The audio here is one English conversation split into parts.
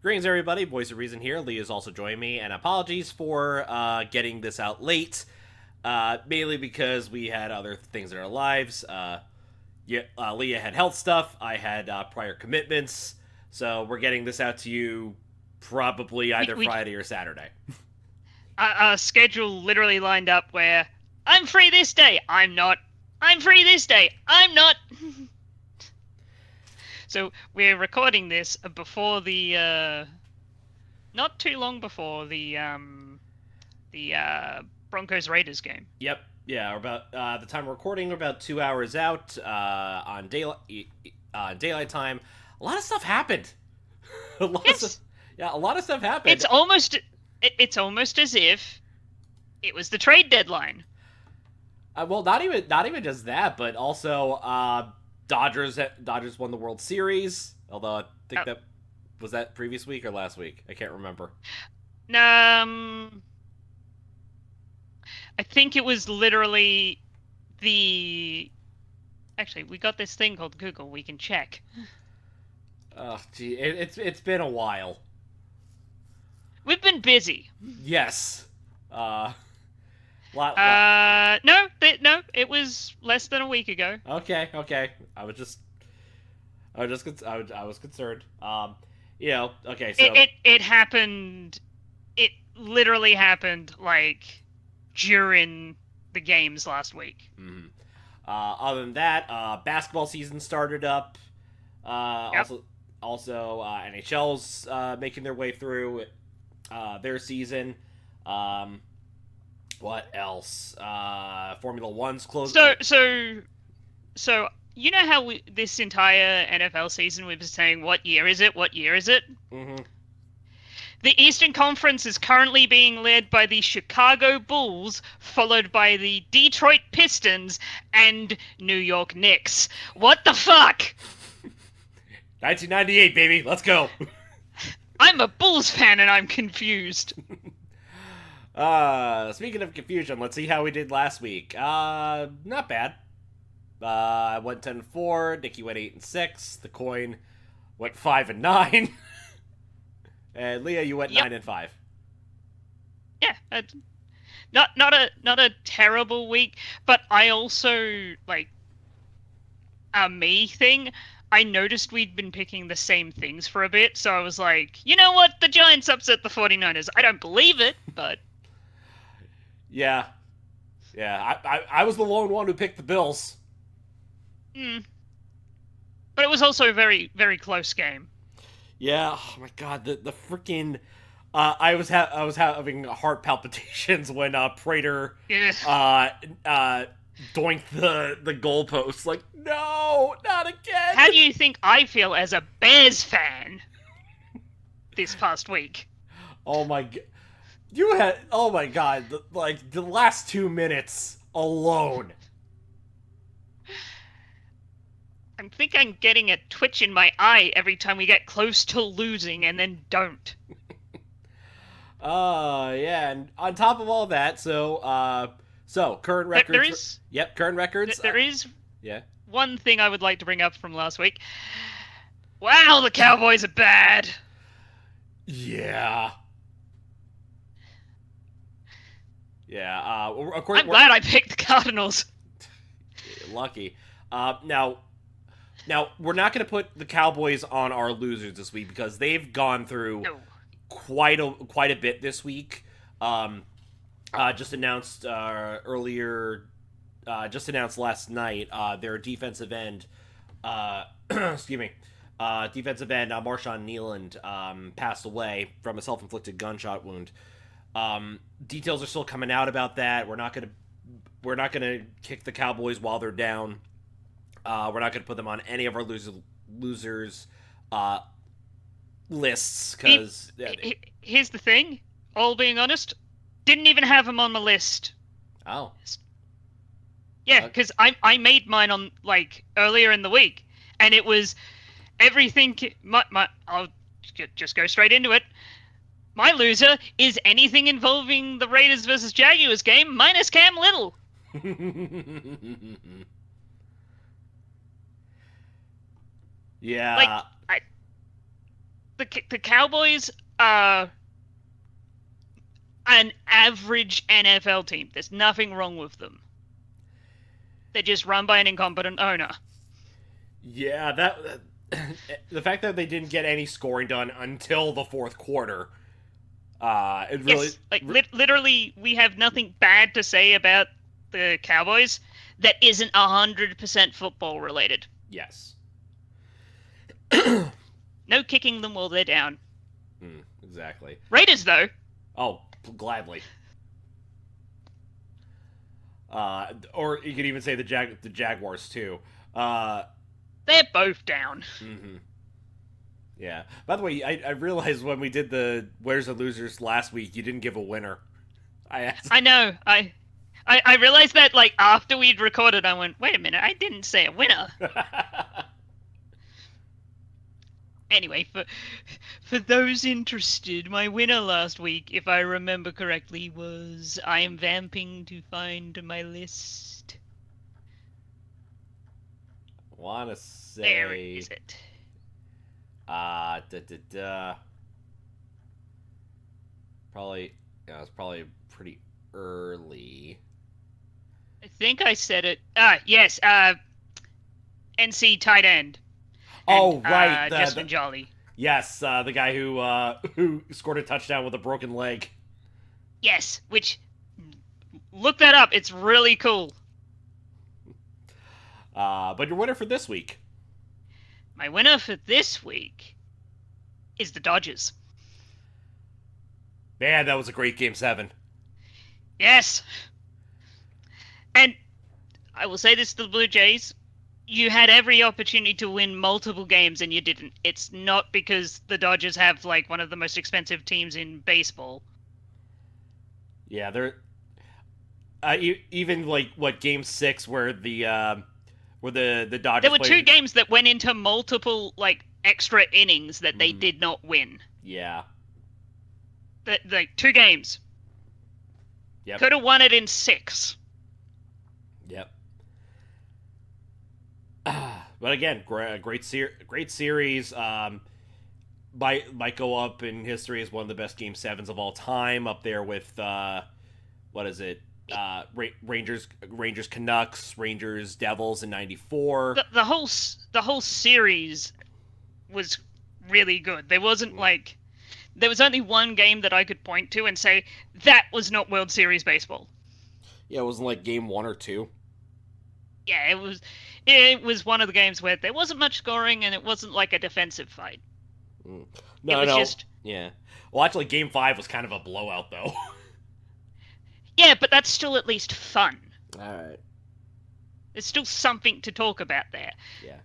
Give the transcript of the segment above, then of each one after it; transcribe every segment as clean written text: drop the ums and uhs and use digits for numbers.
Greetings, everybody. Voice of Reason here. Lee is also joining me, and apologies for getting this out late. Mainly because we had other things in our lives. Leah had health stuff. I had prior commitments. So we're getting this out to you probably either Friday or Saturday. Our schedule literally lined up where I'm free this day, I'm not. I'm free this day, I'm not. So we're recording this before the not too long before the Broncos Raiders game. Yep. Yeah, we're about the time we're recording, we're about 2 hours out on daylight time. A lot of stuff happened. a lot Yes. of stuff, yeah, a lot of stuff happened. It's almost as if it was the trade deadline. Well, not even just that, but also Dodgers won the World Series. Although I think that was that previous week or last week. I can't remember. I think it was literally the. Actually, we got this thing called Google. We can check. Oh, gee, it's been a while. We've been busy. Yes. No, it was less than a week ago. Okay. I was concerned. Okay. So It happened. It literally happened like during the games last week. Mm-hmm. Other than that, basketball season started up. Yep. Also, NHL's making their way through their season. What else? Formula One's closed. So you know how this entire NFL season we've been saying, what year is it? What year is it? Mm-hmm. The Eastern Conference is currently being led by the Chicago Bulls, followed by the Detroit Pistons and New York Knicks. What the fuck? 1998, baby. Let's go. I'm a Bulls fan and I'm confused. Speaking of confusion, let's see how we did last week. Not bad. I went 10-4. Nikki went 8-6. The coin went 5-9. And Leah, you went 9-5. Yeah, not a terrible week, but I also like a me thing. I noticed we'd been picking the same things for a bit, so I was like, you know what? The Giants upset the 49ers. I don't believe it, but yeah. I was the lone one who picked the Bills. But it was also a very, very close game. Yeah, oh my god, the freaking I was having heart palpitations when Prater doinked the goalpost. Like, no, not again. How do you think I feel as a Bears fan this past week? Oh my god. The last 2 minutes alone. I think I'm getting a twitch in my eye every time we get close to losing and then don't. Yeah, and on top of all that, so current records. Current records. There is yeah. One thing I would like to bring up from last week. Wow, the Cowboys are bad. Yeah. Yeah. Of course, I'm glad I picked the Cardinals. Lucky. Now we're not going to put the Cowboys on our losers this week because they've gone through quite a bit this week. Just announced earlier. Just announced last night. Their defensive end. Excuse me. Defensive end Marshawn Nealand passed away from a self-inflicted gunshot wound. Details are still coming out about that. We're not gonna kick the Cowboys while they're down. We're not gonna put them on any of our losers lists because here's the thing. All being honest, didn't even have them on my list. Oh. Yeah, because I made mine on like earlier in the week, and it was everything. I'll just go straight into it. My loser is anything involving the Raiders versus Jaguars game minus Cam Little. Yeah. the Cowboys are an average NFL team. There's nothing wrong with them. They're just run by an incompetent owner. Yeah, that the fact that they didn't get any scoring done until the fourth quarter. It really, yes, like literally, we have nothing bad to say about the Cowboys that isn't 100% football related. yes. No kicking them while they're down. Exactly. Raiders, though. Oh, gladly. Or you could even say the Jaguars too. They're both down. Mm-hmm. Yeah. By the way, I realized when we did the winners and losers last week, you didn't give a winner. I know. I realized that like after we'd recorded, I went, wait a minute, I didn't say a winner. Anyway, for those interested, my winner last week, if I remember correctly, was I am vamping to find my list. Wanna say There is it. Probably, yeah, it's probably pretty early. I think I said it. Yes. NC tight end. Oh, right, Justin Jolly. Yes, the guy who scored a touchdown with a broken leg. Yes, which look that up. It's really cool. But your winner for this week? My winner for this week is the Dodgers. Man, that was a great Game 7. Yes. And I will say this to the Blue Jays. You had every opportunity to win multiple games and you didn't. It's not because the Dodgers have like one of the most expensive teams in baseball. Yeah, they're even like what Game 6 where the Dodgers. There were two games that went into multiple like extra innings that they did not win. Yeah. Like 2 games. Yep. Could have won it in 6. Yep. But again, great series. Might go up in history as one of the best Game 7s of all time, up there with what is it? Rangers Canucks, Rangers Devils in '94. The whole series was really good. There wasn't like there was only one game that I could point to and say that was not World Series baseball. Yeah, it wasn't like Game 1 or 2. Yeah, it was one of the games where there wasn't much scoring and it wasn't like a defensive fight. No. Yeah. Well, actually, Game 5 was kind of a blowout, though. Yeah, but that's still at least fun. All right. There's still something to talk about there. Yeah.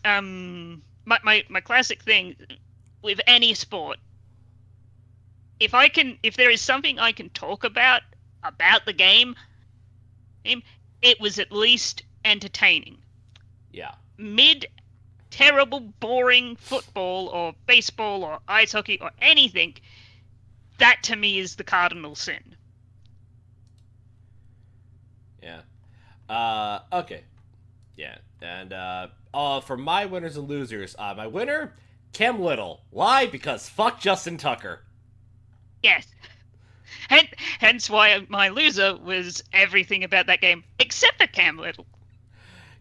My classic thing with any sport, if there is something I can talk about the game, it was at least entertaining. Yeah. Terrible, boring football or baseball or ice hockey or anything, that to me is the cardinal sin. Yeah. Okay. Yeah. And for my winners and losers, my winner, Cam Little. Why? Because fuck Justin Tucker. Yes. Hence why my loser was everything about that game except for Cam Little.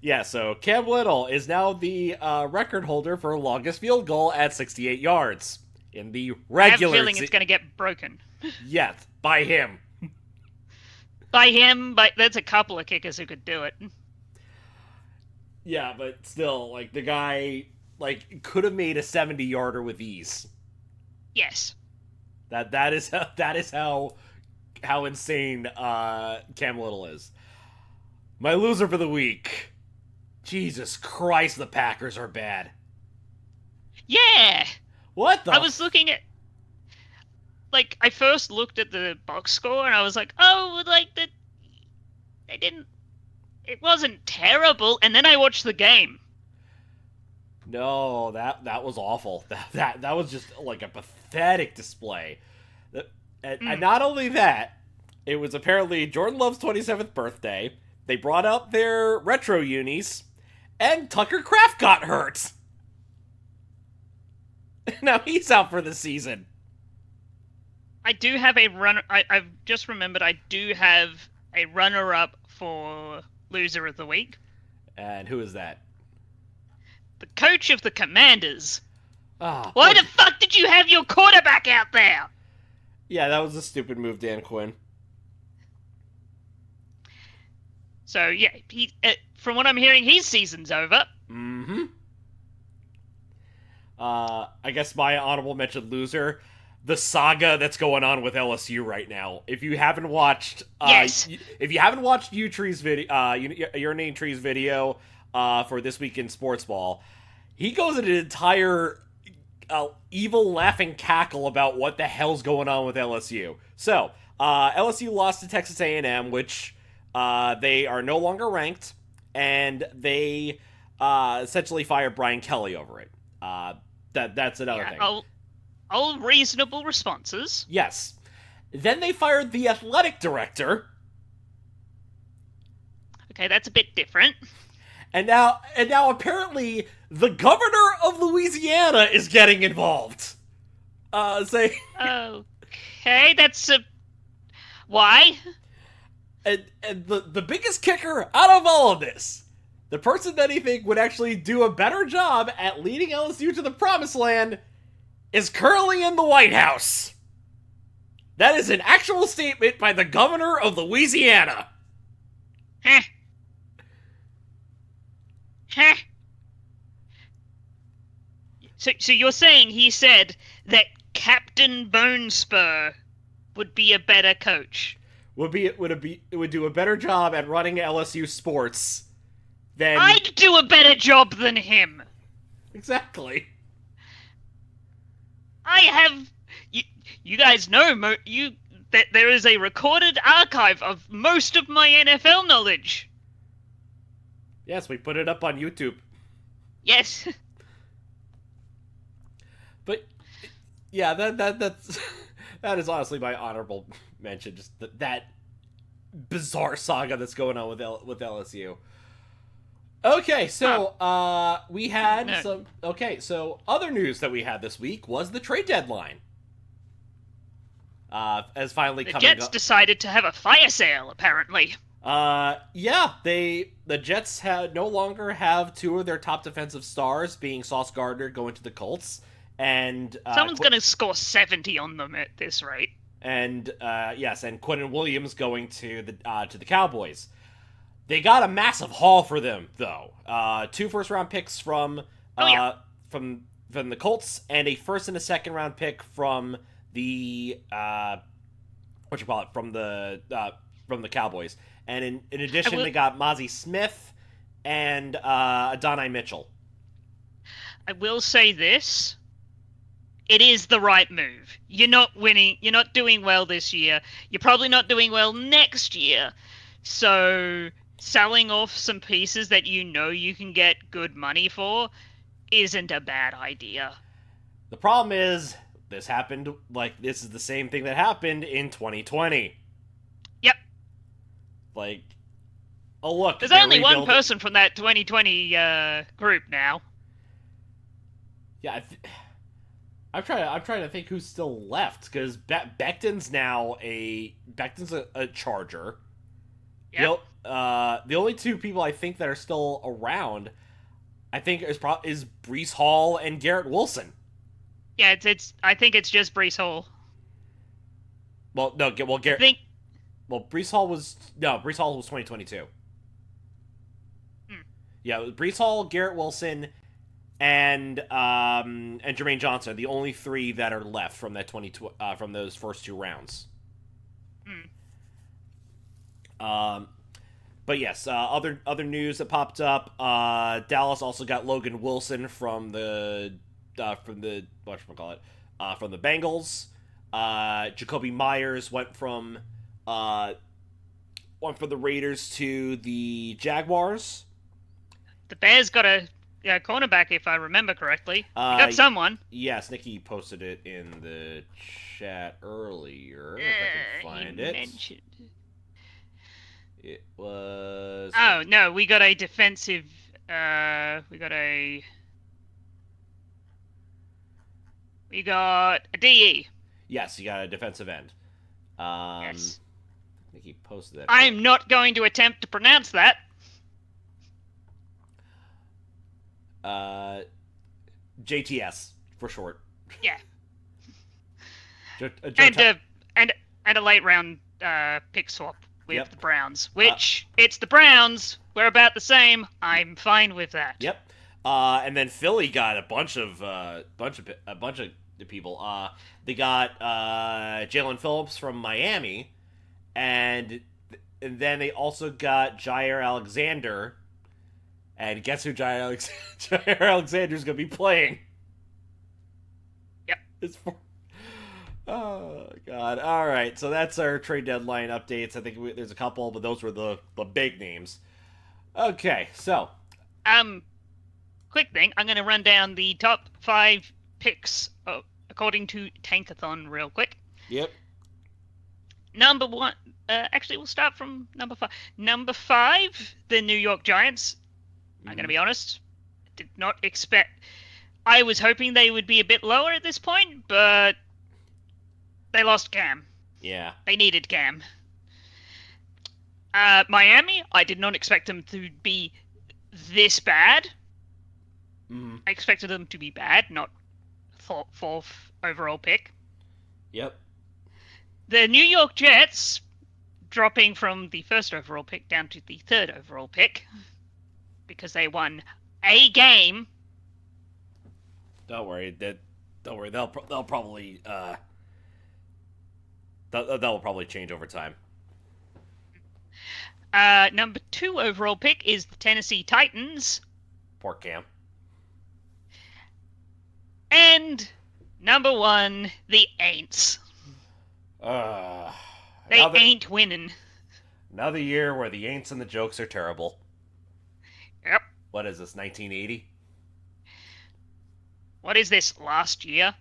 Yeah, so Cam Little is now the record holder for longest field goal at 68 yards in the regular. I have a feeling it's going to get broken. Yes, by him. By him, but there's a couple of kickers who could do it. Yeah, but still, like the guy, like could have made a 70-yarder with ease. Yes. That is how insane Cam Little is. My loser for the week. Jesus Christ, the Packers are bad. Yeah. What the? I was looking at, like, I first looked at the box score and I was like, oh, like they didn't. It wasn't terrible, and then I watched the game. No, that was awful. That was just like a pathetic display. And not only that, it was apparently Jordan Love's 27th birthday. They brought out their retro unis, and Tucker Kraft got hurt. Now he's out for the season. I do have a runner. I've just remembered I do have a runner-up for loser of the week. And who is that? The coach of the Commanders. Ah, Why the fuck did you have your quarterback out there? Yeah, that was a stupid move, Dan Quinn. So yeah, from what I'm hearing, his season's over. Mm-hmm. I guess my honorable mention loser, the saga that's going on with LSU right now. If you haven't watched, Yes. if you haven't watched Utree's video, your name Tree's video, for this week in sports ball, he goes into an entire evil laughing cackle about what the hell's going on with LSU. So, LSU lost to Texas A&M, which they are no longer ranked, and they essentially fired Brian Kelly over it. That's another thing. All reasonable responses. Yes. Then they fired the athletic director. Okay, that's a bit different. And now apparently the governor of Louisiana is getting involved. Say. Okay, that's a. Why? And the biggest kicker out of all of this, the person that he think would actually do a better job at leading LSU to the promised land is currently in the White House. That is an actual statement by the governor of Louisiana. Heh. Heh. So you're saying he said that Captain Bonespur would be a better coach? It would do a better job at running LSU sports than I'd do a better job than him. Exactly. I have. You guys know that there is a recorded archive of most of my NFL knowledge. Yes, we put it up on YouTube. Yes. But yeah, that's that is honestly my honorable mention. Just that bizarre saga that's going on with LSU. Okay, so we had some. Okay, so other news that we had this week was the trade deadline. As finally the coming up. The Jets decided to have a fire sale, apparently. Yeah, the Jets no longer have two of their top defensive stars, being Sauce Gardner going to the Colts, and someone's gonna score 70 on them at this rate. And yes, and Quinnen Williams going to the Cowboys. They got a massive haul for them, though. 2 first-round picks from the Colts, and a first and a second-round pick from the from the Cowboys. And in addition, they got Mozzie Smith and Adonai Mitchell. I will say this. It is the right move. You're not winning. You're not doing well this year. You're probably not doing well next year. So selling off some pieces that you know you can get good money for isn't a bad idea. The problem is, this is the same thing that happened in 2020. Yep. Like, oh look, there's only one person from that 2020 group now. Yeah, I'm trying to think who's still left, because Becton's a Charger. Yep. The only 2 people I think that are still around, I think is Breece Hall and Garrett Wilson. Yeah, I think it's just Breece Hall. Well, no, Garrett. Breece Hall was 2022. Yeah, Breece Hall, Garrett Wilson, and Jermaine Johnson are the only 3 that are left from that from those first 2 rounds. But yes, other news that popped up. Dallas also got Logan Wilson from the Bengals. Jacoby Myers went from the Raiders to the Jaguars. The Bears got a cornerback, if I remember correctly. You got someone. Yes, Nikki posted it in the chat earlier. If I can find it. Mentioned. It was. Oh no, we got a defensive. We got a. We got a DE. Yes, you got a defensive end. Yes. I think he posted that. I'm not going to attempt to pronounce that. JTS for short. Yeah. And And a late round pick swap with the Browns, which it's the Browns. We're about the same. I'm fine with that. Yep. And then Philly got a bunch of people. They got Jalen Phillips from Miami, and then they also got Jair Alexander. And guess who Jair Alexander's gonna be playing? Yep. Oh god! All right, so that's our trade deadline updates. I think there's a couple, but those were the big names. Okay, so quick thing. I'm going to run down the top 5 picks according to Tankathon real quick. Yep. Number 1. Actually, we'll start from number 5. Number 5, the New York Giants. I'm going to be honest. Did not expect. I was hoping they would be a bit lower at this point, but they lost Cam. Yeah. They needed Cam. Miami, I did not expect them to be this bad. Mm-hmm. I expected them to be bad, not fourth overall pick. Yep. The New York Jets dropping from the first overall pick down to the third overall pick because they won a game. Don't worry. They'll probably that'll probably change over time. Number 2 overall pick is the Tennessee Titans. Poor Cam. And number 1, the Aints. They ain't winning. Another year where the Aints and the jokes are terrible. Yep. What is this, 1980? What is this, last year?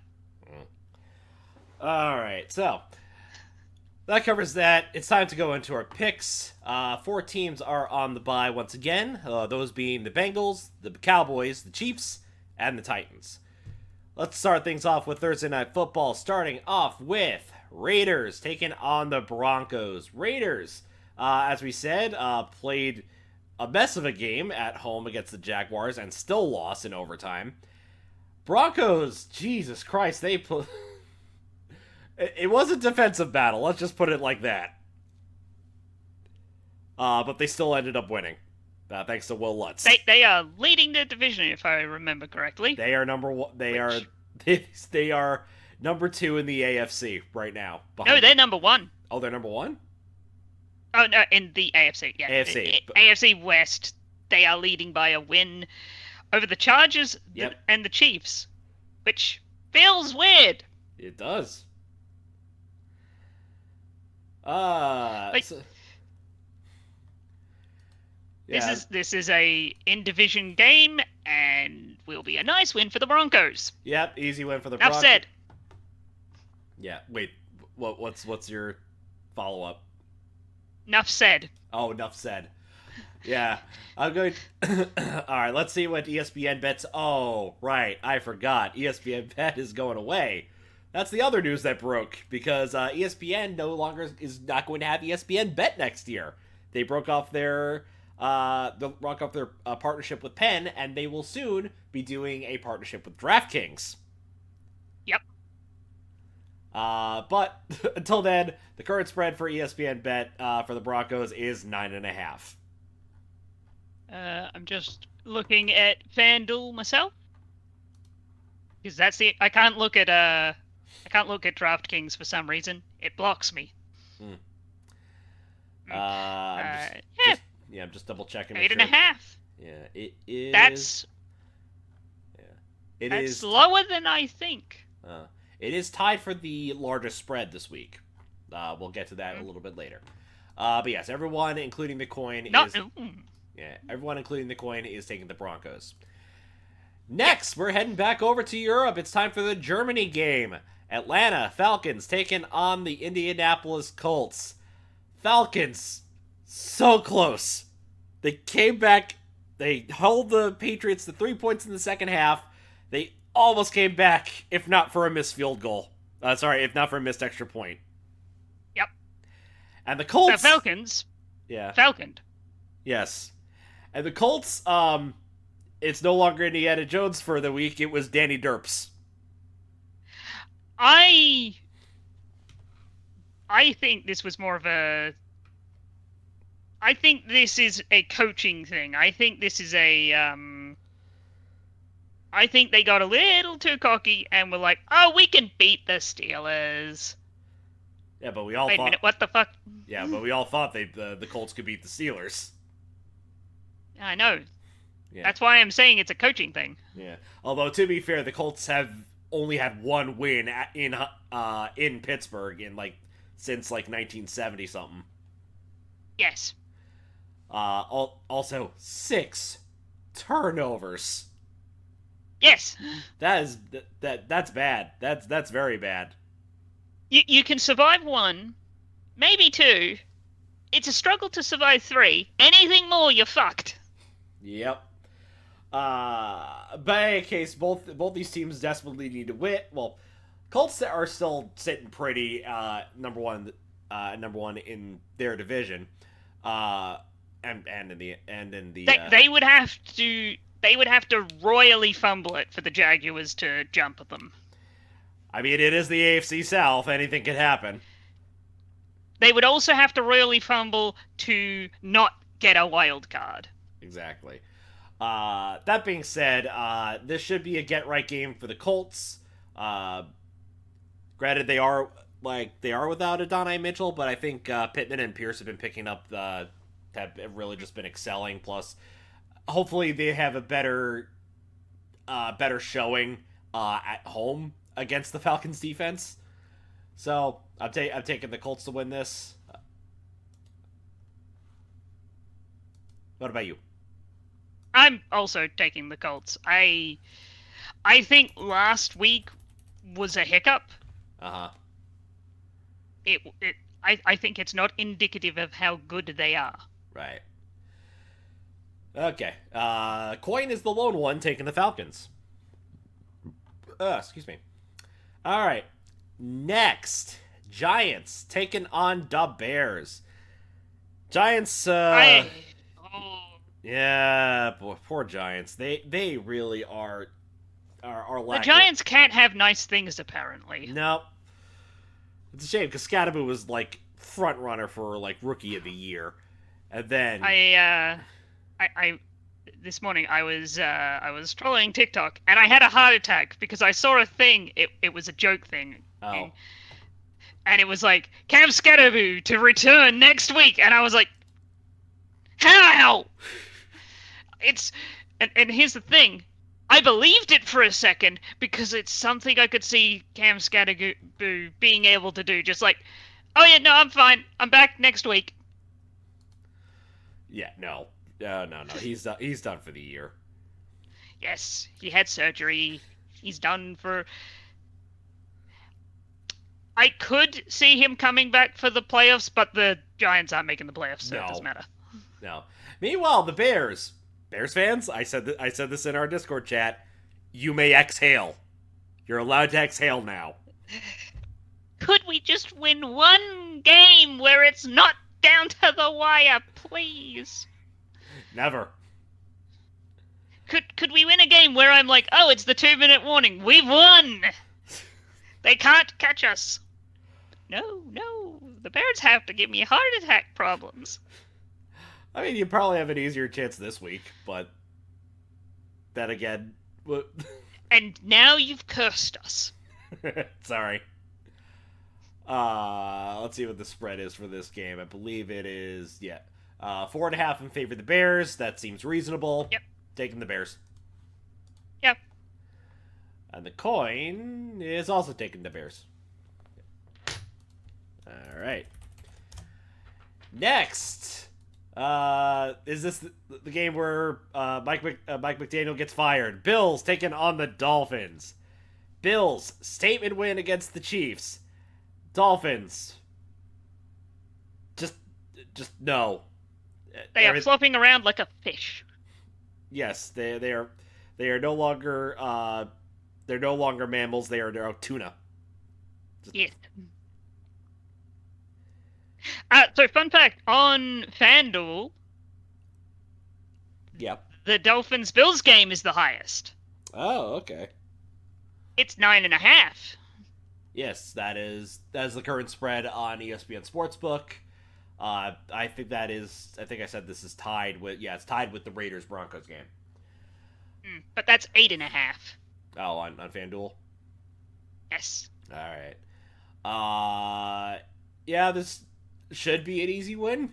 Alright, so that covers that. It's time to go into our picks. 4 teams are on the bye once again, those being the Bengals, the Cowboys, the Chiefs, and the Titans. Let's start things off with Thursday Night Football, starting off with Raiders taking on the Broncos. Raiders, as we said, played a mess of a game at home against the Jaguars and still lost in overtime. Broncos, Jesus Christ, it was a defensive battle, let's just put it like that. But they still ended up winning. Thanks to Will Lutz. They are leading the division, if I remember correctly. They are number 1. They are number 2 in the AFC right now. No, they're number 1. Oh, they're number 1? Oh no, in the AFC. Yeah, AFC. AFC West. They are leading by a win over the Chargers and the Chiefs, which feels weird. It does. This is a in-division game, and will be a nice win for the Broncos. Yep, easy win for the Broncos. Enough said. Yeah, wait, what's your follow-up? Enough said. Oh, enough said. Yeah, I'm going. All right, let's see what ESPN bets. Oh, right, I forgot. ESPN bet is going away. That's the other news that broke because ESPN no longer is not going to have ESPN bet next year. They broke off their partnership with Penn, and they will soon be doing a partnership with DraftKings. Yep. But until then, the current spread for ESPN bet for the Broncos is 9.5. I'm just looking at FanDuel myself because that's I can't look at DraftKings for some reason. It blocks me. I'm just double checking. 8.5. Yeah, it is. That's lower than I think. It is tied for the largest spread this week. We'll get to that a little bit later. But yes, everyone, including the coin, everyone, including the coin, is taking the Broncos. Next, we're heading back over to Europe. It's time for the Germany game. Atlanta Falcons taking on the Indianapolis Colts. Falcons, so close. They came back. They held the Patriots to 3 points in the second half. They almost came back, if not for a missed field goal. Sorry, if not for a missed extra point. Yep. And the The Colts, Falcons. yeah, Falconed. yes, and the Colts, it's no longer Indiana Jones for the week. It was Danny Derps. I think this was more of a. I think this is a coaching thing. I think this is a. I think they got a little too cocky and were like, "Oh, we can beat the Steelers." Yeah, but we all Wait thought. a minute, what the fuck? Yeah, but we all thought the Colts could beat the Steelers. I know. Yeah. That's why I'm saying it's a coaching thing. Yeah. Although to be fair, the Colts have only had one win in Pittsburgh since 1970 something. Yes. Also 6 turnovers. Yes. That's bad. That's very bad. You can survive 1, maybe 2. It's a struggle to survive 3. Anything more, you're fucked. Yep. But in any case, both these teams desperately need to win. Well, Colts are still sitting pretty number one in their division, and in the they would have to royally fumble it for the Jaguars to jump at them. I mean, it is the AFC South. Anything could happen. They would also have to royally fumble to not get a wild card. Exactly. That being said, this should be a get-right game for the Colts. Granted, they are without Adonai Mitchell, but I think Pittman and Pierce have been picking up have really just been excelling. Plus, hopefully, they have a better showing at home against the Falcons defense. So I'm taking the Colts to win this. What about you? I'm also taking the Colts. I think last week was a hiccup. Uh-huh. I think it's not indicative of how good they are. Right. Okay. Coin is the lone one taking the Falcons. Excuse me. All right. Next, Giants taking on the Bears. Giants. Yeah, boy, poor Giants. They really are lacking. The Giants can't have nice things, apparently. No. It's a shame because Scatterbo was front runner for rookie of the year, and then I this morning I was trolling TikTok and I had a heart attack because I saw a thing. It was a joke thing. Oh. And it was like Cam Scatterbo to return next week, and I was like, how? And here's the thing. I believed it for a second because it's something I could see Cam Scatterbo being able to do. Just like, oh yeah, no, I'm fine. I'm back next week. Yeah, no. No. He's done for the year. Yes, he had surgery. He's done for... I could see him coming back for the playoffs, but the Giants aren't making the playoffs, so it doesn't matter. No. Meanwhile, the Bears fans, I said this in our Discord chat. You may exhale. You're allowed to exhale now. Could we just win one game where it's not down to the wire, please? Never. Could we win a game where I'm like, oh, it's the 2-minute warning. We've won. They can't catch us. No. The Bears have to give me heart attack problems. I mean, you probably have an easier chance this week, but then again... And now you've cursed us. Sorry. Let's see what the spread is for this game. I believe it is, 4.5 in favor of the Bears. That seems reasonable. Yep. Taking the Bears. Yep. And the coin is also taking the Bears. All right. Next, is this the game where Mike McDaniel gets fired? Bills taking on the Dolphins. Bills statement win against the Chiefs. Dolphins just no. They are flopping around like a fish. Yes, they are no longer They're no longer mammals. They are now tuna. Yeah. So fun fact on FanDuel, Yep. the Dolphins Bills game is the highest. Oh, okay. It's 9.5. Yes, that is the current spread on ESPN Sportsbook. I think that is. I think I said this is tied with. Yeah, it's tied with the Raiders Broncos game. But that's 8.5. Oh, on FanDuel. Yes. All right. Yeah, this should be an easy win.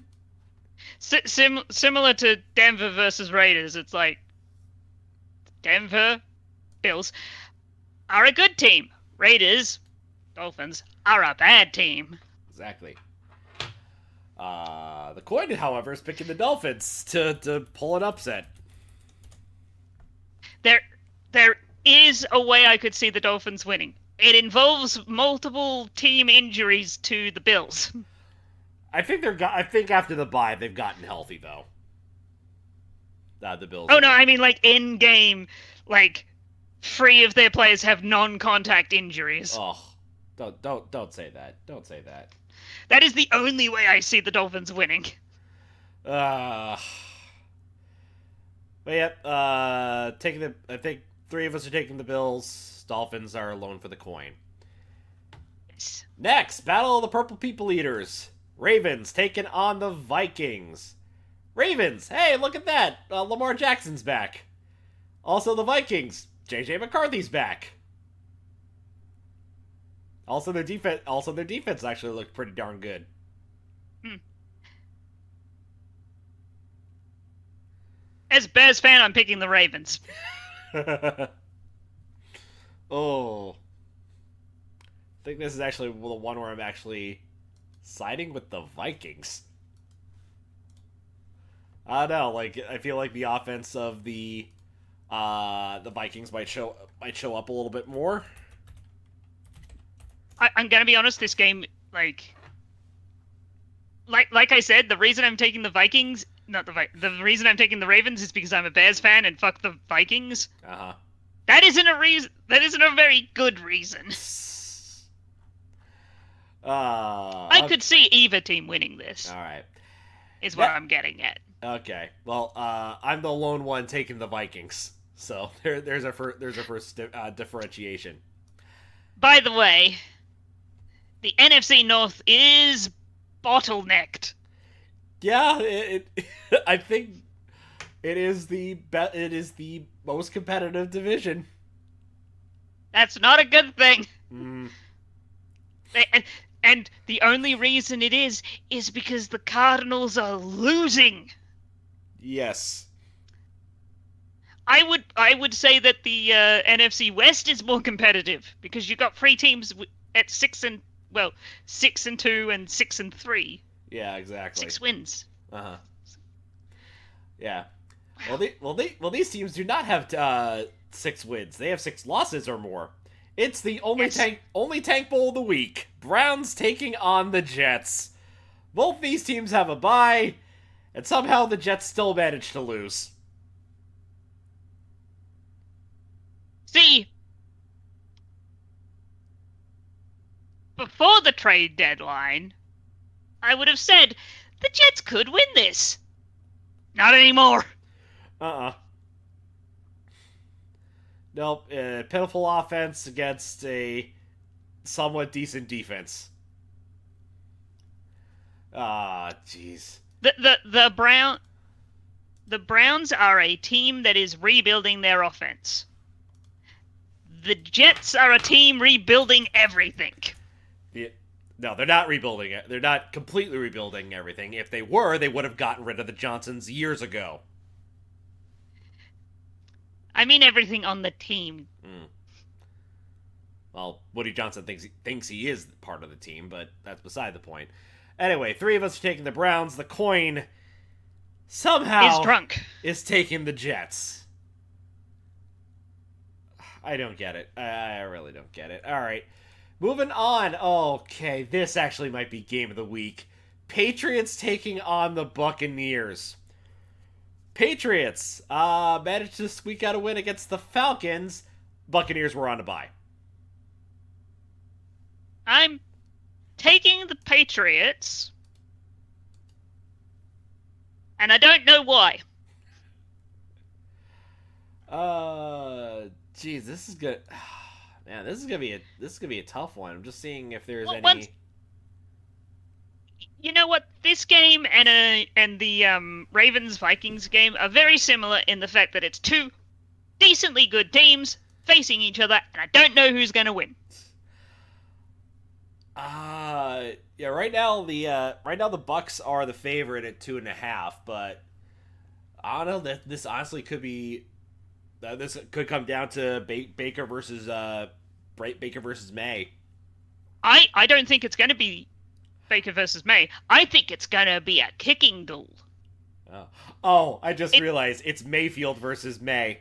Similar to Denver versus Raiders, it's like Denver Bills are a good team. Raiders, Dolphins are a bad team. Exactly. The coin, however, is picking the Dolphins to pull an upset. There is a way I could see the Dolphins winning. It involves multiple team injuries to the Bills. I think after the bye they've gotten healthy though. The Bills. Oh no, I mean like in game, like 3 of their players have non-contact injuries. Oh, don't say that. Don't say that. That is the only way I see the Dolphins winning. But yeah, I think 3 of us are taking the Bills. Dolphins are alone for the coin. Yes. Next, Battle of the Purple People Eaters. Ravens taking on the Vikings. Ravens, hey, look at that. Lamar Jackson's back. Also the Vikings, JJ McCarthy's back. Also their defense actually looked pretty darn good. As a Bears fan, I'm picking the Ravens. Oh. I think this is actually the one where I'm actually siding with the Vikings. I don't know, like I feel like the offense of the Vikings might show up a little bit more. I'm gonna be honest. This game, like I said, the reason I'm taking the Vikings, the reason I'm taking the Ravens is because I'm a Bears fan and fuck the Vikings. That isn't a reason. That isn't a very good reason. I could see either team winning this. All right, is what I'm getting at. Okay, well, I'm the lone one taking the Vikings, so there's a first differentiation. By the way, the NFC North is bottlenecked. Yeah, I think it is the most competitive division. That's not a good thing. Mm. And the only reason it is because the Cardinals are losing. Yes. I would say that the NFC West is more competitive because you got 3 teams at 6-2 and 6-3. Yeah, exactly. 6 wins. Yeah. Well, these teams do not have 6 wins. They have 6 losses or more. It's the only tank bowl of the week. Browns taking on the Jets. Both these teams have a bye, and somehow the Jets still manage to lose. See, before the trade deadline, I would have said the Jets could win this. Not anymore. Nope. Pitiful offense against a somewhat decent defense. Jeez. The Browns are a team that is rebuilding their offense. The Jets are a team rebuilding everything. No, they're not rebuilding it. They're not completely rebuilding everything. If they were, they would have gotten rid of the Johnsons years ago. I mean everything on the team. Well, Woody Johnson thinks he is part of the team, but that's beside the point. Anyway, 3 of us are taking the Browns. The coin somehow is taking the Jets. I don't get it. I really don't get it. All right. Moving on. Okay, this actually might be game of the week. Patriots taking on the Buccaneers. Patriots managed to squeak out a win against the Falcons, Buccaneers were on a bye. I'm taking the Patriots, and I don't know why. Geez, this is good. Man, this is gonna be a tough one. I'm just seeing if there's Once, any. you know what? This game and the Ravens Vikings game are very similar in the fact that it's two decently good teams facing each other, and I don't know who's going to win. Yeah. Right now the Bucks are the favorite at 2.5, but I don't know that this honestly could be. This could come down to Baker versus May. I don't think it's going to be Baker versus May. I think it's going to be a kicking duel. I just realized it's Mayfield versus May.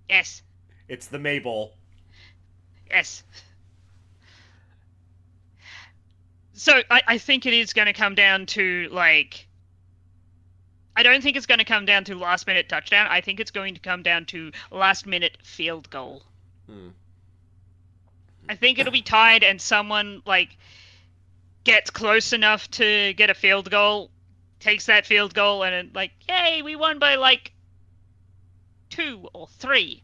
Yes. It's the May Bowl. Yes. So I think it is going to come down to, like... I don't think it's going to come down to last-minute touchdown. I think it's going to come down to last-minute field goal. I think it'll be tied and someone, like, gets close enough to get a field goal, takes that field goal, and, like, yay, we won by, like, 2 or 3.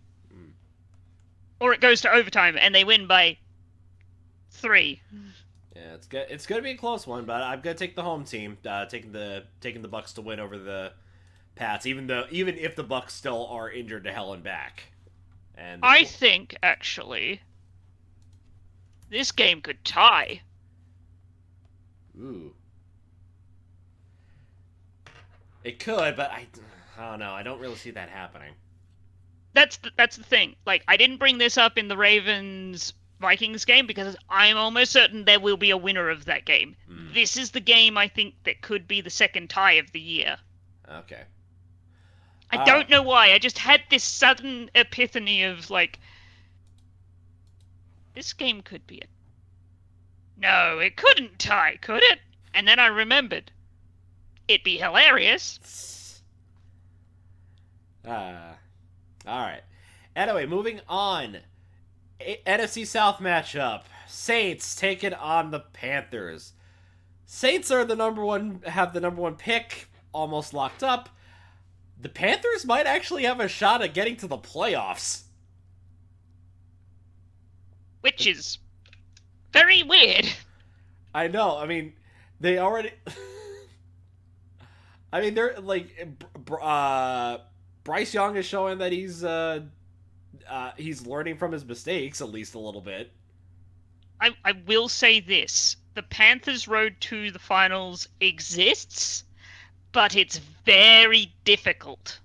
Or it goes to overtime and they win by 3. Yeah, it's good. It's gonna be a close one, but I'm gonna take the home team, taking the Bucks to win over the Pats, even if the Bucks still are injured to hell and back. And I think actually this game could tie. Ooh, it could, but I don't know. I don't really see that happening. That's the thing. Like, I didn't bring this up in the Ravens Vikings game because I'm almost certain there will be a winner of that game. This is the game I think that could be the second tie of the year. Okay. I don't know why. I just had this sudden epiphany of, like, this game could be it. No, it couldn't tie, could it? And then I remembered. It'd be hilarious. Alright. Anyway, moving on. NFC South matchup. Saints taking on the Panthers. Saints are have the number one pick, almost locked up. The Panthers might actually have a shot at getting to the playoffs. Which is very weird. I know. I mean, they already... I mean, they're like... Bryce Young is showing that he's learning from his mistakes, at least a little bit. I will say this. The Panthers' road to the finals exists, but it's very difficult.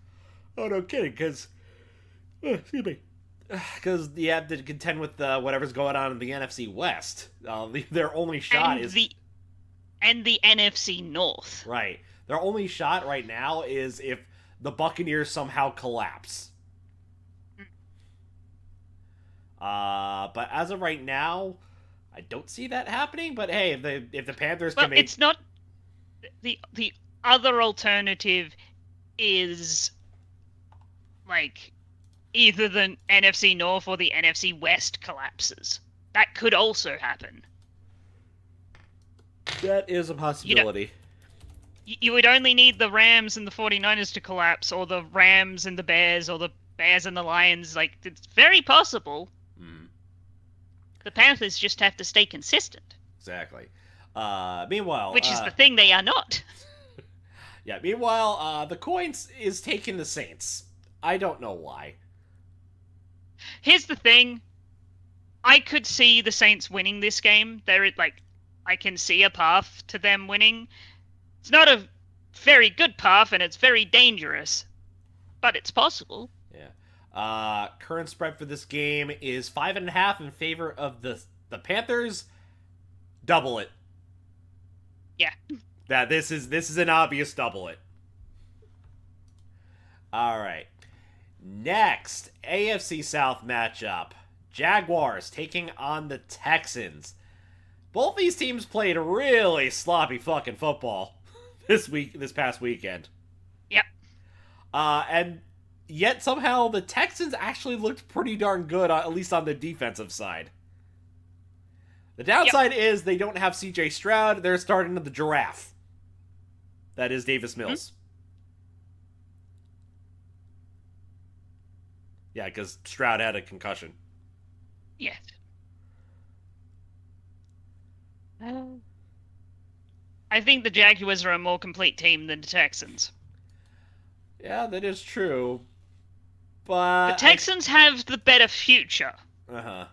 Oh, no kidding, because... excuse me. Because you have to contend with whatever's going on in the NFC West. Their only shot is... And the NFC North. Right. Their only shot right now is if the Buccaneers somehow collapse. But as of right now, I don't see that happening. But hey, if the Panthers can make... it's not... The other alternative is, like, either the NFC North or the NFC West collapses. That could also happen. That is a possibility. You would only need the Rams and the 49ers to collapse, or the Rams and the Bears, or the Bears and the Lions. Like, it's very possible. The Panthers just have to stay consistent. Exactly. Meanwhile... Which is the thing they are not. Yeah, meanwhile, the coins is taking the Saints. I don't know why. Here's the thing. I could see the Saints winning this game. I can see a path to them winning. It's not a very good path, and it's very dangerous. But it's possible. Yeah. Current spread for this game is 5.5 in favor of the Panthers. Double it. Yeah. This is an obvious double it. All right. Next, AFC South matchup. Jaguars taking on the Texans. Both these teams played really sloppy fucking football this past weekend. Yep. And yet somehow the Texans actually looked pretty darn good, at least on the defensive side. The downside is they don't have C.J. Stroud. They're starting the giraffe. That is Davis Mills. Mm-hmm. Yeah, because Stroud had a concussion. Yes. I think the Jaguars are a more complete team than the Texans. Yeah, that is true. But the Texans have the better future. Uh-huh.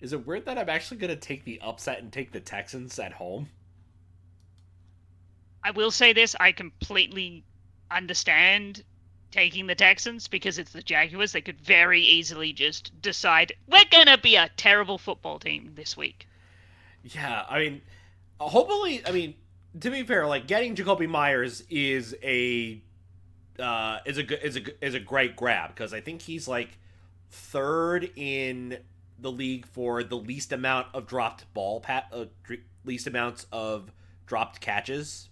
Is it weird that I'm actually going to take the upset and take the Texans at home? I will say this, I completely understand taking the Texans because it's the Jaguars. They could very easily just decide, we're going to be a terrible football team this week. Yeah, I mean, hopefully, to be fair, like, getting Jacoby Myers is a great grab, because I think he's like third in the league for the least amount of dropped least amounts of dropped catches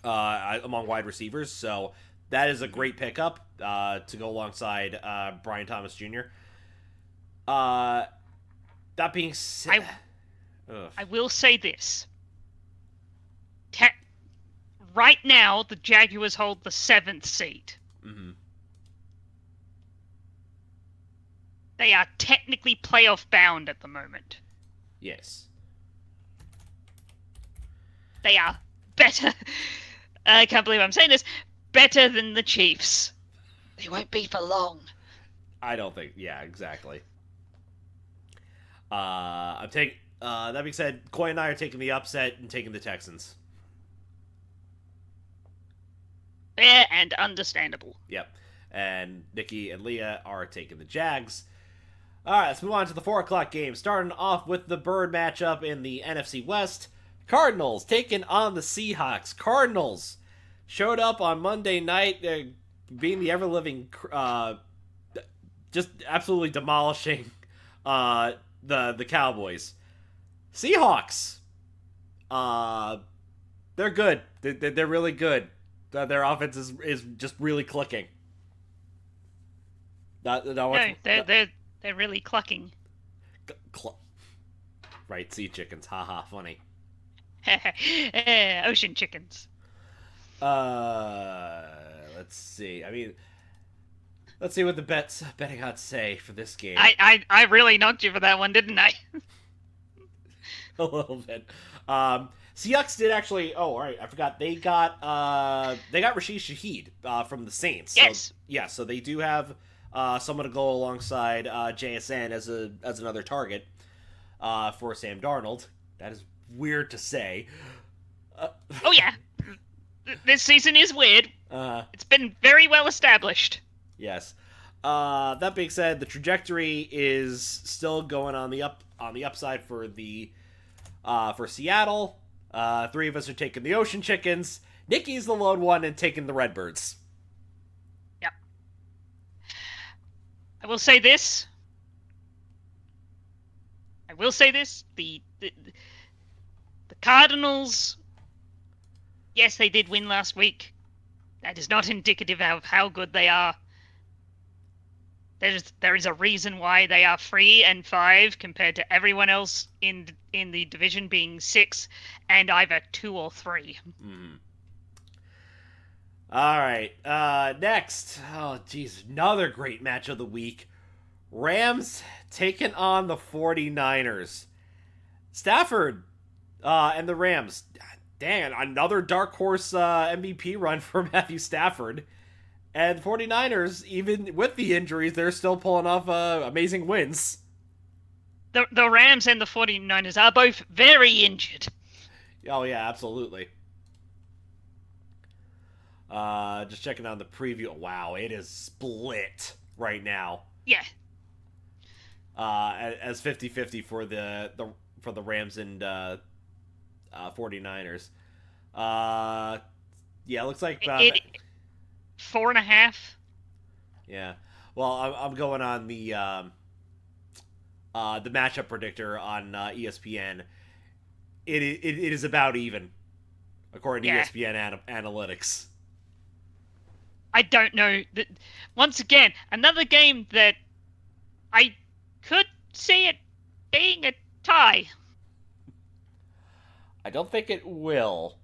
among wide receivers. So that is a great pickup to go alongside Brian Thomas Jr. That being said, I will say this. Right now, the Jaguars hold the 7th seed. Mm-hmm. They are technically playoff bound at the moment. Yes. They are better. I can't believe I'm saying this. Better than the Chiefs. They won't be for long. I don't think. Yeah, exactly. I'm taking. That being said, Coy and I are taking the upset and taking the Texans. Fair and understandable. Yep. And Nikki and Leah are taking the Jags. All right, let's move on to the 4 o'clock game. Starting off with the Bird matchup in the NFC West. Cardinals taking on the Seahawks. Cardinals showed up on Monday night, being the ever-living, just absolutely demolishing the Cowboys. Seahawks, they're good. They're really good. Their offense is just really clicking. They're really clucking. Right, sea chickens. Haha, funny. Ocean chickens. Let's see. Let's see what the betting odds say for this game. I really knocked you for that one, didn't I? A little bit. Seahawks did actually. Oh, all right. I forgot. They got Rashid Shaheed from the Saints. Yes. So, so they do have someone to go alongside JSN as another target for Sam Darnold. That is weird to say. Oh yeah, this season is weird. It's been very well established. Yes. That being said, the trajectory is still going on the upside for for Seattle. 3 of us are taking the Ocean Chickens. Nikki's the lone one and taking the Redbirds. Yep. I will say this. The Cardinals, yes, they did win last week. That is not indicative of how good they are. There is a reason why they are 3-5 compared to everyone else in the division being 6 and either 2 or 3. Mm-hmm. All right. Next. Oh, geez. Another great match of the week. Rams taking on the 49ers. Stafford and the Rams. Dang, another dark horse MVP run for Matthew Stafford. And 49ers, even with the injuries, they're still pulling off amazing wins. The Rams and the 49ers are both very injured. Oh, yeah, absolutely. Just checking on the preview. Wow, it is split right now. Yeah. As 50-50 for the Rams and 49ers. Yeah, it looks like about 4.5. Yeah. Well, I'm going on the matchup predictor on ESPN. It is about even according to Yeah. ESPN analytics. I don't know. Once again, another game that I could see it being a tie. I don't think it will.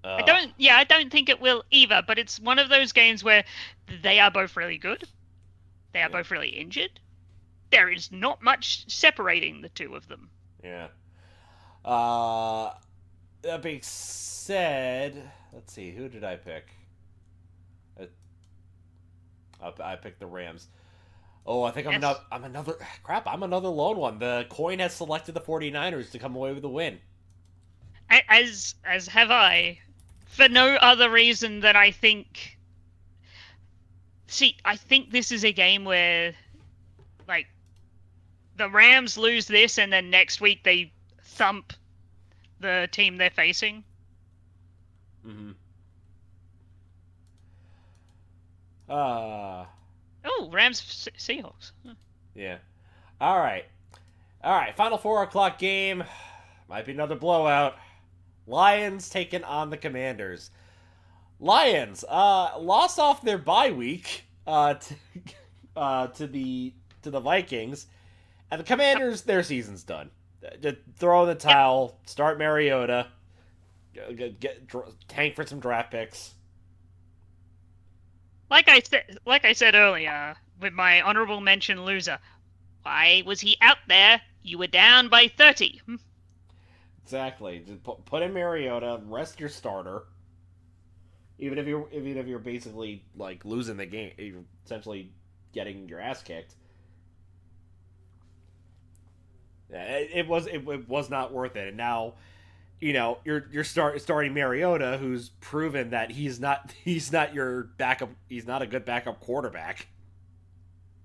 I don't think it will either, but it's one of those games where they are both really good. They are both really injured. There is not much separating the two of them. Yeah. That being said, let's see, who did I pick? I picked the Rams. Oh, I think I'm another lone one. The coin has selected the 49ers to come away with the win. As have I, for no other reason than I think. See, I think this is a game where, like, the Rams lose this, and then next week they thump the team they're facing. Mm-hmm. Oh, Rams Seahawks. Yeah. All right. Final 4 o'clock game. Might be another blowout. Lions taking on the Commanders. Lions lost off their bye week to the Vikings, and the Commanders, their season's done. Just throw in the towel. Start Mariota. Tank for some draft picks. Like I said earlier, with my honorable mention loser, why was he out there? You were down by 30. Exactly. Just put in Mariota. Rest your starter. Even if you're basically like losing the game, you're essentially getting your ass kicked. Yeah, it was not worth it. And now, you're starting Mariota, who's proven that he's not your backup. He's not a good backup quarterback.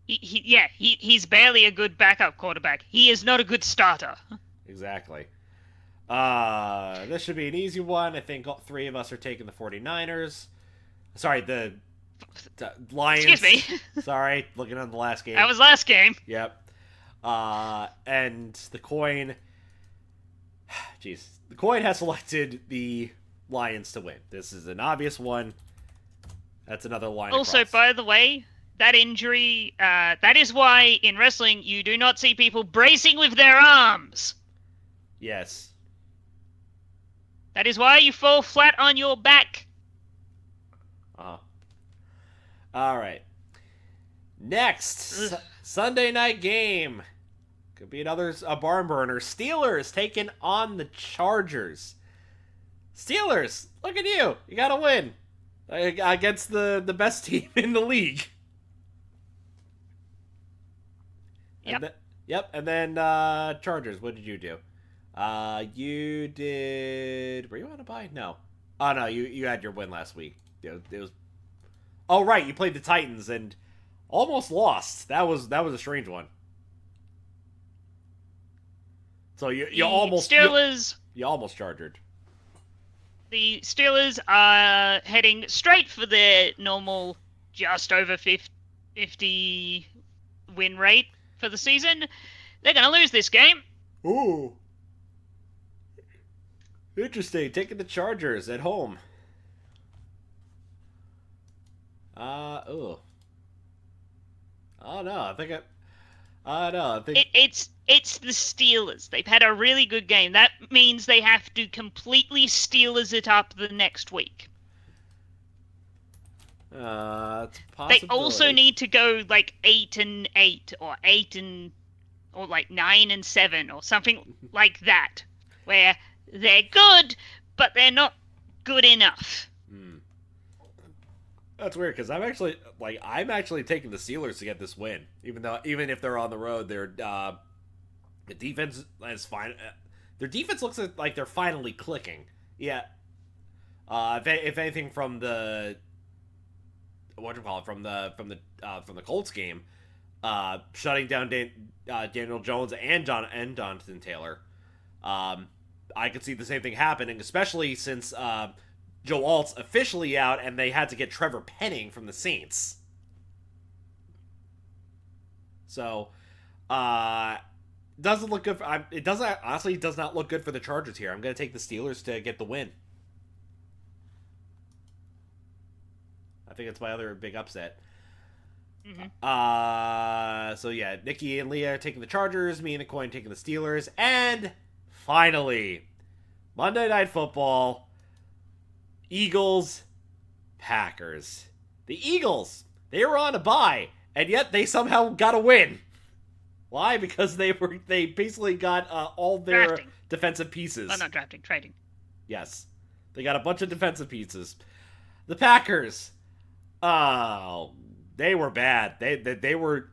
He's barely a good backup quarterback. He is not a good starter. Exactly. This should be an easy one. I think all three of us are taking the 49ers. Sorry, the Lions. Excuse me. Sorry, looking at the last game. That was last game. Yep. And the coin. Jeez. The coin has selected the Lions to win. This is an obvious one. That's another line Also, across. by the way, that injury, that is why in wrestling you do not see people bracing with their arms. Yes. That is why you fall flat on your back. All right. Next, Sunday night game. Could be a barn burner. Steelers taking on the Chargers. Steelers, look at you. You got to win against the best team in the league. Yep. And then Chargers, what did you do? You did. Were you on a bye? No. Oh no, you had your win last week. It was. Oh right, you played the Titans and almost lost. That was a strange one. So you almost Steelers. You almost chargered. The Steelers are heading straight for their normal, just over 50 win rate for the season. They're going to lose this game. Ooh. Interesting. Taking the Chargers at home. Oh no, I think it's the Steelers. They've had a really good game. That means they have to completely Steelers it up the next week. It's a possibility. They also need to go like 8-8 or like 9-7 or something like that, where they're good, but they're not good enough. That's weird because I'm actually taking the Steelers to get this win, even if they're on the road. The defense is fine. Their defense looks like they're finally clicking. Yeah. If anything, from the from the Colts game, shutting down Daniel Jones and Jonathan Taylor. I could see the same thing happening, especially since Joe Alt's officially out, and they had to get Trevor Penning from the Saints. So, doesn't look good. It does not look good for the Chargers here. I'm going to take the Steelers to get the win. I think it's my other big upset. Mm-hmm. So yeah, Nikki and Leah are taking the Chargers, me and the Coin taking the Steelers, and finally, Monday Night Football, Eagles, Packers. The Eagles, they were on a bye, and yet they somehow got a win. Why? Because they basically got all their Drafting. defensive pieces. Oh, not drafting, trading. Yes, they got a bunch of defensive pieces. The Packers, oh, they were bad. They were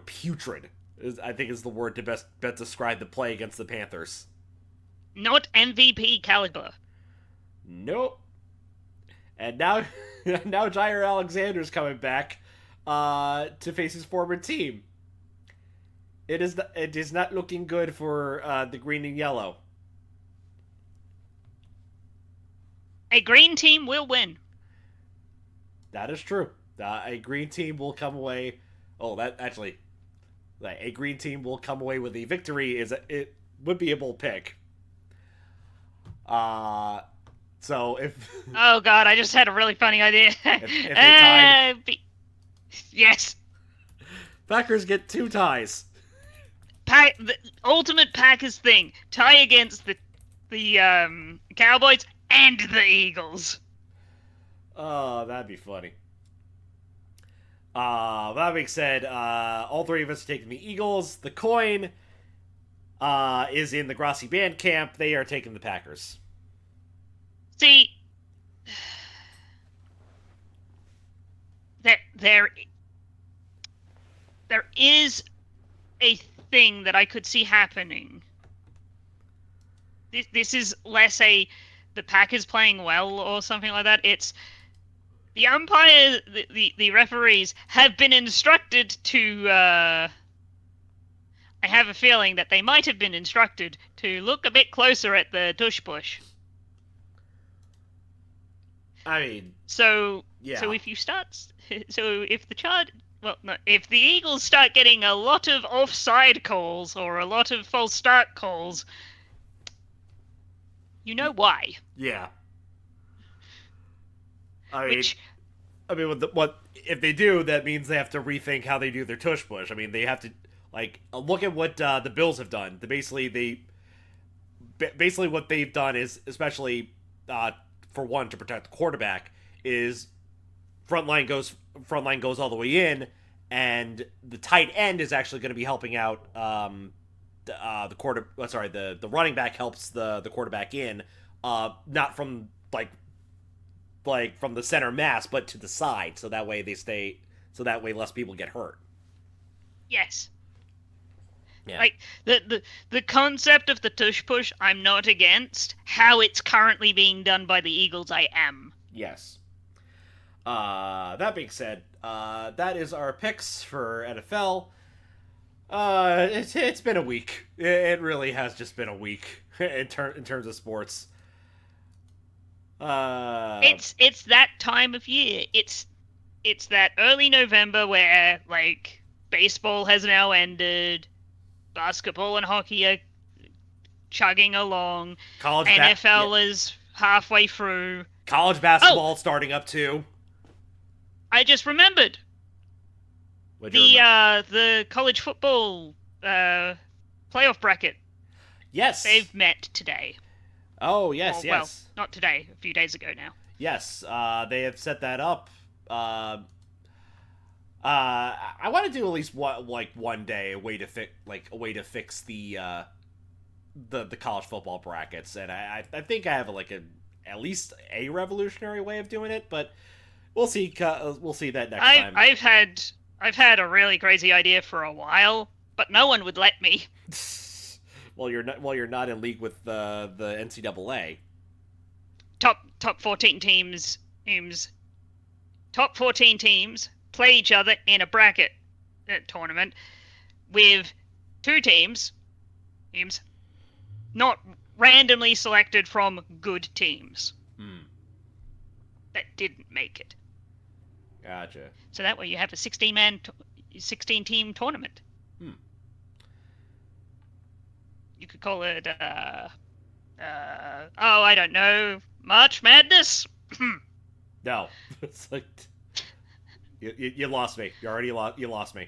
putrid. I think is the word to best describe the play against the Panthers. Not MVP caliber. Nope. And now Jair Alexander's coming back to face his former team. It is not looking good for the green and yellow. A green team will win. That is true. A green team will come away. Oh, that actually, a green team will come away with a victory. It would be a bold pick. So if oh god, I just had a really funny idea. if they tied, yes, Packers get 2 ties. The ultimate Packers thing: tie against the Cowboys and the Eagles. Oh, that'd be funny. That being said, all 3 of us are taking the Eagles. The Coin is in the Grossi Band camp. They are taking the Packers. See, there is a thing that I could see happening. This is less the Packers playing well or something like that. It's the umpire, the referees have been instructed to. I have a feeling that they might have been instructed to look a bit closer at the tush push. I mean, so yeah. So if if the Eagles start getting a lot of offside calls or a lot of false start calls, you know why? Yeah. I mean, what if they do? That means they have to rethink how they do their tush push. I mean, they have to look at what the Bills have done. Basically what they've done is, especially for one, to protect the quarterback, is front line goes all the way in, and the tight end is actually going to be helping out the running back helps the quarterback in, not from from the center mass, but to the side, so that way less people get hurt. Yes. Yeah. Like the concept of the tush push, I'm not against. How it's currently being done by the Eagles, I am. Yes. That being said, that is our picks for NFL. It's been a week. It really has just been a week in terms of sports. It's that time of year. It's that early November where baseball has now ended, basketball and hockey are chugging along, NFL is halfway through. College basketball starting up too. I just remembered the college football playoff bracket. Yes, they've met today. Oh yes, yes. Well, not today. A few days ago now. Yes, they have set that up. I want to do at least one day a way to fix the college football brackets, and I think I have at least a revolutionary way of doing it, but we'll see. We'll see that next time. I've had a really crazy idea for a while, but no one would let me. Well, you're not in league with the NCAA. Top 14 teams. Top 14 teams play each other in a bracket tournament with 2 teams not randomly selected from good teams that didn't make it. Gotcha. So that way you have a 16 team tournament. You could call it I don't know, March Madness. No, it's like You lost me. You already lost. You lost me.